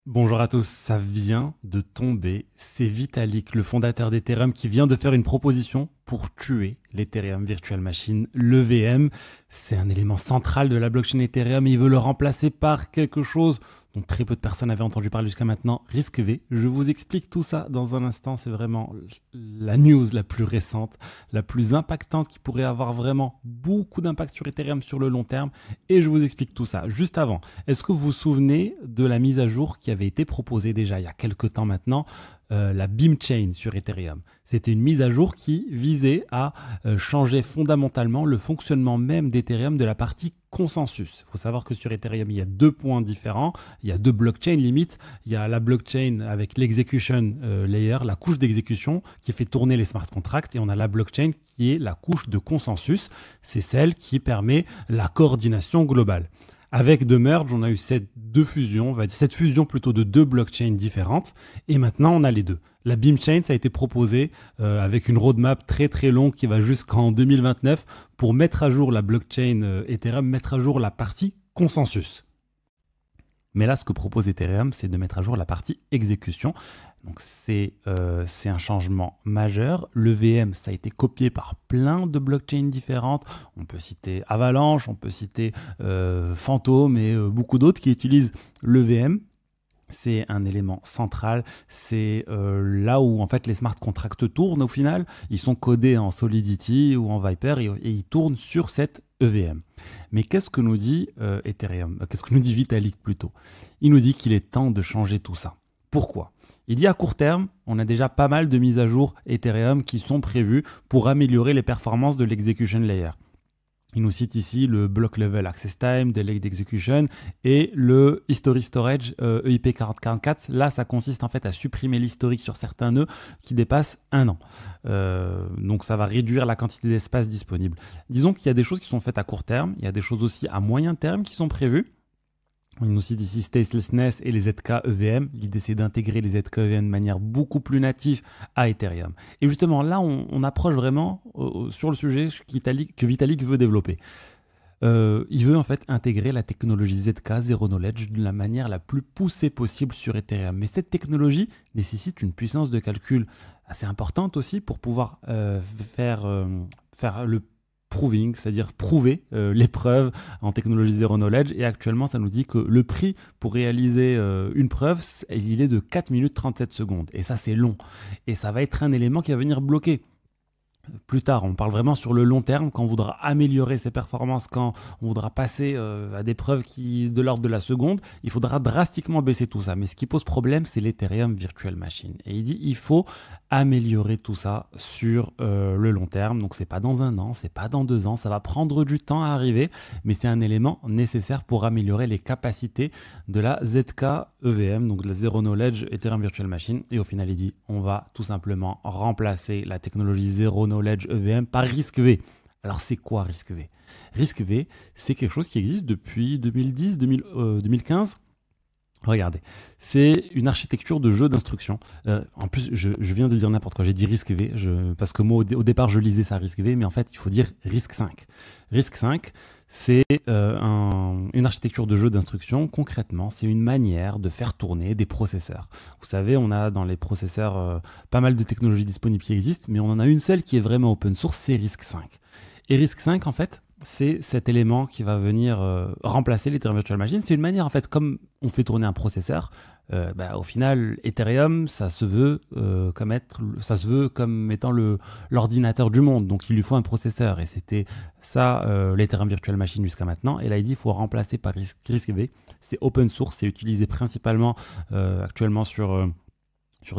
Bonjour à tous, ça vient de tomber. C'est Vitalik, le fondateur d'Ethereum, qui vient de faire une proposition pour tuer l'Ethereum Virtual Machine, l'EVM. C'est un élément central de la blockchain Ethereum et il veut le remplacer par quelque chose dont très peu de personnes avaient entendu parler jusqu'à maintenant, RISC-V. Je vous explique tout ça dans un instant. C'est vraiment la news la plus récente, la plus impactante qui pourrait avoir vraiment beaucoup d'impact sur Ethereum sur le long terme. Et je vous explique tout ça. Juste avant, est-ce que vous vous souvenez de la mise à jour qui avait été proposée déjà il y a quelques temps maintenant, la Beam Chain sur Ethereum? C'était une mise à jour qui visait à changer fondamentalement le fonctionnement même d'Ethereum de la partie consensus. Il faut savoir que sur Ethereum, il y a deux points différents. Il y a deux blockchains limite. Il y a la blockchain avec l'execution layer, la couche d'exécution qui fait tourner les smart contracts. Et on a la blockchain qui est la couche de consensus. C'est celle qui permet la coordination globale. Avec The Merge, on a eu cette fusion plutôt de deux blockchains différentes. Et maintenant, on a les deux. La Beam Chain, ça a été proposé avec une roadmap très très longue qui va jusqu'en 2029 pour mettre à jour la blockchain Ethereum, mettre à jour la partie consensus. Mais là, ce que propose Ethereum, c'est de mettre à jour la partie exécution. Donc c'est un changement majeur. L'EVM, ça a été copié par plein de blockchains différentes. On peut citer Avalanche, on peut citer Phantom et beaucoup d'autres qui utilisent l'EVM. C'est un élément central, c'est là où en fait les smart contracts tournent au final. Ils sont codés en Solidity ou en Viper et ils tournent sur cette EVM. Mais qu'est-ce que nous dit Ethereum? Qu'est-ce que nous dit Vitalik plutôt? Il nous dit qu'il est temps de changer tout ça. Pourquoi? Il dit à court terme, on a déjà pas mal de mises à jour Ethereum qui sont prévues pour améliorer les performances de l'execution layer. Il nous cite ici le Block Level Access Time, Delay d'Execution et le History Storage EIP 4044. Là, ça consiste en fait à supprimer l'historique sur certains nœuds qui dépassent 1 an. Donc ça va réduire la quantité d'espace disponible. Disons qu'il y a des choses qui sont faites à court terme, il y a des choses aussi à moyen terme qui sont prévues. On nous cite ici Statelessness et les ZK EVM. L'idée, c'est d'intégrer les ZK EVM de manière beaucoup plus native à Ethereum. Et justement, là, on approche vraiment sur le sujet que Vitalik veut développer. Il veut en fait intégrer la technologie ZK, Zero Knowledge, de la manière la plus poussée possible sur Ethereum. Mais cette technologie nécessite une puissance de calcul assez importante aussi pour pouvoir faire le proving, c'est-à-dire prouver l'épreuve en technologie Zero Knowledge. Et actuellement, ça nous dit que le prix pour réaliser une preuve, il est de 4 minutes 37 secondes. Et ça, c'est long. Et ça va être un élément qui va venir bloquer. Plus tard, on parle vraiment sur le long terme, quand on voudra améliorer ses performances, quand on voudra passer à des preuves de l'ordre de la seconde, il faudra drastiquement baisser tout ça. Mais ce qui pose problème, c'est l'Ethereum Virtual Machine. Et il dit il faut améliorer tout ça sur le long terme. Donc c'est pas dans 1 an, c'est pas dans 2 ans, ça va prendre du temps à arriver, mais c'est un élément nécessaire pour améliorer les capacités de la ZK EVM, donc de la Zero Knowledge Ethereum Virtual Machine. Et au final, il dit on va tout simplement remplacer la technologie Zero Knowledge EVM par RISC-V. Alors c'est quoi RISC-V? RISC-V, c'est quelque chose qui existe depuis 2010, 2015. Regardez, c'est une architecture de jeu d'instruction. En plus, je viens de dire n'importe quoi, j'ai dit RISC-V, parce que moi au départ je lisais ça RISC-V, mais en fait il faut dire RISC-V. RISC-V, c'est une architecture de jeu d'instruction. Concrètement, c'est une manière de faire tourner des processeurs. Vous savez, on a dans les processeurs pas mal de technologies disponibles qui existent, mais on en a une seule qui est vraiment open source, c'est RISC-V. Et RISC-V, en fait, c'est cet élément qui va venir remplacer l'Ethereum Virtual Machine. C'est une manière, en fait, comme on fait tourner un processeur, au final, Ethereum, ça se veut comme étant l'ordinateur du monde. Donc, il lui faut un processeur. Et c'était ça, l'Ethereum Virtual Machine jusqu'à maintenant. Et là, il dit qu'il faut remplacer par RISC-V. C'est open source, c'est utilisé principalement actuellement sur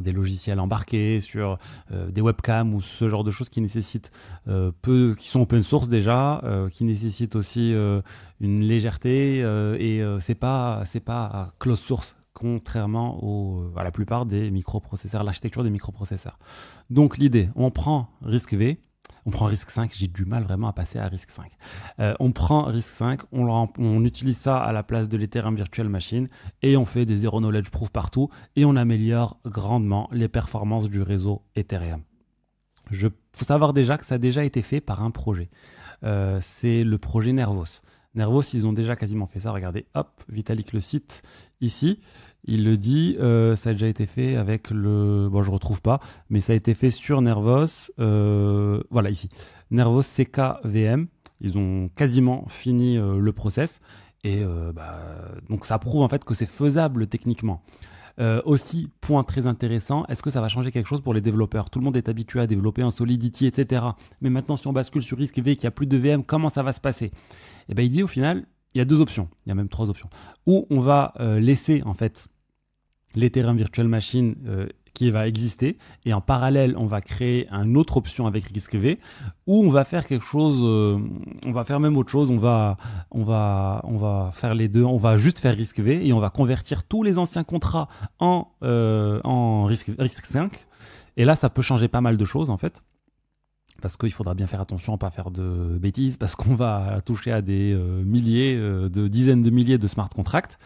des logiciels embarqués, sur des webcams ou ce genre de choses qui nécessitent qui sont open source déjà, qui nécessitent aussi une légèreté et c'est pas closed source, contrairement à la plupart des microprocesseurs, l'architecture des microprocesseurs. Donc l'idée, on prend RISC-V, on prend RISC-V, j'ai du mal vraiment à passer à RISC-V. On prend RISC-V, on utilise ça à la place de l'Ethereum Virtual Machine et on fait des Zero Knowledge Proof partout et on améliore grandement les performances du réseau Ethereum. Il faut savoir déjà que ça a déjà été fait par un projet. C'est le projet Nervos. Nervos, ils ont déjà quasiment fait ça. Regardez, hop, Vitalik le cite ici. Il le dit, ça a déjà été fait avec le... Bon, je retrouve pas, mais ça a été fait sur Nervos. Voilà, ici. Nervos CKVM. Ils ont quasiment fini le process. Et donc ça prouve en fait que c'est faisable techniquement. Aussi, point très intéressant, est-ce que ça va changer quelque chose pour les développeurs? Tout le monde est habitué à développer en Solidity, etc. Mais maintenant, si on bascule sur RISC-V, qu'il n'y a plus de VM, comment ça va se passer? Et ben, il dit au final, il y a deux options, il y a même trois options. Ou on va laisser en fait l'Ethereum Virtual Machine qui va exister, et en parallèle, on va créer une autre option avec RISC-V, ou on va faire quelque chose, on va faire même autre chose, on va faire les deux, on va juste faire RISC-V, et on va convertir tous les anciens contrats en RISC-5, et là, ça peut changer pas mal de choses, en fait, parce qu'il faudra bien faire attention à ne pas faire de bêtises, parce qu'on va toucher à des dizaines de milliers de smart contracts,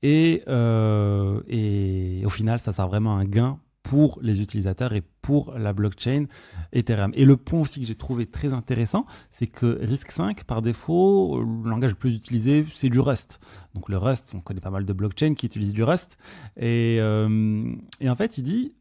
et au final, ça sert vraiment à un gain pour les utilisateurs et pour la blockchain Ethereum. Et le point aussi que j'ai trouvé très intéressant, c'est que RISC-V, par défaut, le langage le plus utilisé, c'est du Rust. Donc le Rust, on connaît pas mal de blockchains qui utilisent du Rust. Et en fait, il dit...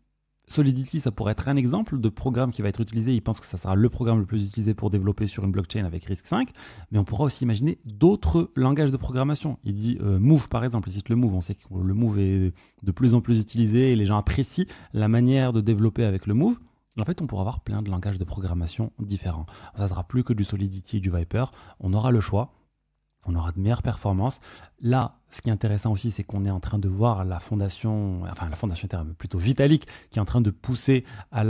Solidity, ça pourrait être un exemple de programme qui va être utilisé. Il pense que ça sera le programme le plus utilisé pour développer sur une blockchain avec RISC-V. Mais on pourra aussi imaginer d'autres langages de programmation. Il dit Move, par exemple. Il cite le Move. On sait que le Move est de plus en plus utilisé et les gens apprécient la manière de développer avec le Move. En fait, on pourra avoir plein de langages de programmation différents. Ça ne sera plus que du Solidity et du Viper. On aura le choix. On aura de meilleures performances. Là, ce qui est intéressant aussi, c'est qu'on est en train de voir la fondation Ethereum, plutôt Vitalik, qui est en train de pousser à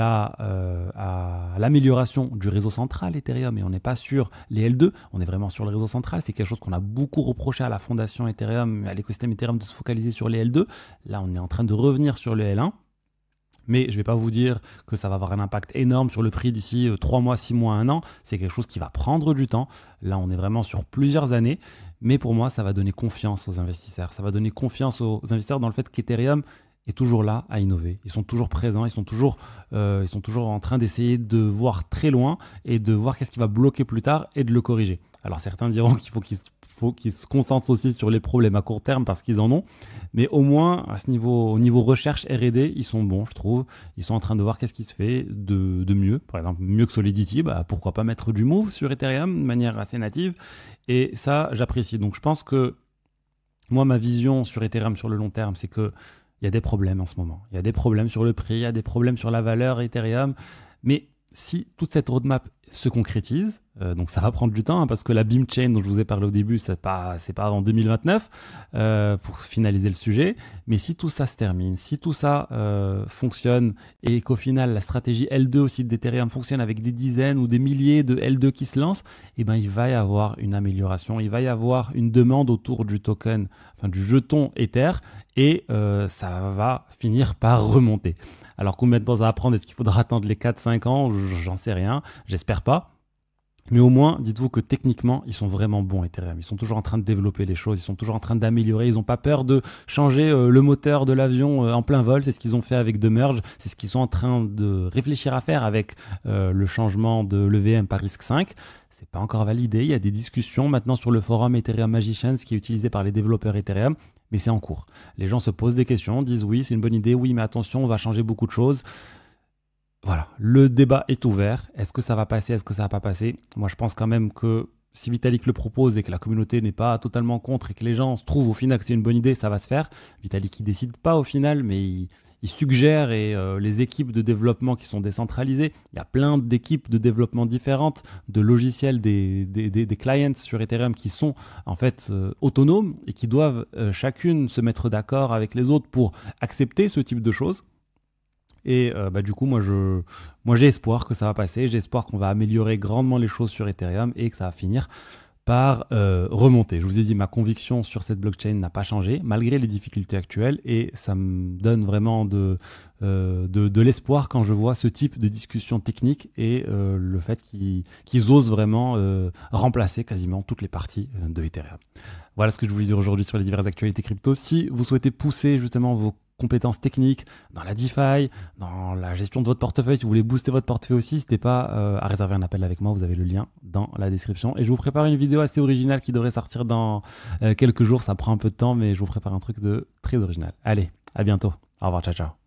l'amélioration du réseau central Ethereum. Et on n'est pas sur les L2, on est vraiment sur le réseau central. C'est quelque chose qu'on a beaucoup reproché à la fondation Ethereum, à l'écosystème Ethereum de se focaliser sur les L2. Là, on est en train de revenir sur le L1. Mais je ne vais pas vous dire que ça va avoir un impact énorme sur le prix d'ici 3 mois, 6 mois, 1 an. C'est quelque chose qui va prendre du temps. Là, on est vraiment sur plusieurs années. Mais pour moi, ça va donner confiance aux investisseurs. Ça va donner confiance aux investisseurs dans le fait qu'Ethereum est toujours là à innover. Ils sont toujours présents, ils sont toujours en train d'essayer de voir très loin et de voir qu'est-ce qui va bloquer plus tard et de le corriger. Alors certains diront qu'il faut qu'ils se concentrent aussi sur les problèmes à court terme parce qu'ils en ont. Mais au moins, au niveau recherche R&D, ils sont bons, je trouve. Ils sont en train de voir qu'est-ce qui se fait de mieux. Par exemple, mieux que Solidity, pourquoi pas mettre du Move sur Ethereum de manière assez native. Et ça, j'apprécie. Donc je pense que moi, ma vision sur Ethereum sur le long terme, c'est que il y a des problèmes en ce moment. Il y a des problèmes sur le prix, il y a des problèmes sur la valeur Ethereum. Mais si toute cette roadmap se concrétise, donc ça va prendre du temps, parce que la Beam Chain dont je vous ai parlé au début, c'est pas en 2029 pour finaliser le sujet. Mais si tout ça se termine, si tout ça fonctionne et qu'au final la stratégie L2 aussi d'Ethereum fonctionne avec des dizaines ou des milliers de L2 qui se lancent, eh ben, il va y avoir une amélioration, il va y avoir une demande autour du token, enfin du jeton Ether, et ça va finir par remonter. Alors combien de temps ça va prendre? Est-ce qu'il faudra attendre les 4-5 ans? J'en sais rien, j'espère pas. Mais au moins, dites-vous que techniquement, ils sont vraiment bons Ethereum. Ils sont toujours en train de développer les choses, ils sont toujours en train d'améliorer. Ils n'ont pas peur de changer le moteur de l'avion en plein vol. C'est ce qu'ils ont fait avec The Merge. C'est ce qu'ils sont en train de réfléchir à faire avec le changement de l'EVM par RISC-V. C'est pas encore validé. Il y a des discussions maintenant sur le forum Ethereum Magicians qui est utilisé par les développeurs Ethereum. Mais c'est en cours. Les gens se posent des questions, disent oui, c'est une bonne idée, oui, mais attention, on va changer beaucoup de choses. Voilà, le débat est ouvert. Est-ce que ça va passer? Est-ce que ça va pas passer? Moi, je pense quand même que si Vitalik le propose et que la communauté n'est pas totalement contre et que les gens se trouvent au final que c'est une bonne idée, ça va se faire. Vitalik, il décide pas au final, mais il suggère, et les équipes de développement qui sont décentralisées, il y a plein d'équipes de développement différentes, de logiciels, des clients sur Ethereum qui sont en fait autonomes et qui doivent chacune se mettre d'accord avec les autres pour accepter ce type de choses. Et du coup, moi j'ai espoir que ça va passer, j'ai espoir qu'on va améliorer grandement les choses sur Ethereum et que ça va finir par remonter. Je vous ai dit, ma conviction sur cette blockchain n'a pas changé, malgré les difficultés actuelles, et ça me donne vraiment de l'espoir quand je vois ce type de discussion technique et le fait qu'ils osent vraiment remplacer quasiment toutes les parties de Ethereum. Voilà ce que je voulais dire aujourd'hui sur les diverses actualités crypto. Si vous souhaitez pousser justement vos compétences techniques, dans la DeFi, dans la gestion de votre portefeuille, si vous voulez booster votre portefeuille aussi, n'hésitez pas à réserver un appel avec moi, vous avez le lien dans la description. Et je vous prépare une vidéo assez originale qui devrait sortir dans quelques jours, ça prend un peu de temps, mais je vous prépare un truc de très original. Allez, à bientôt. Au revoir, ciao, ciao.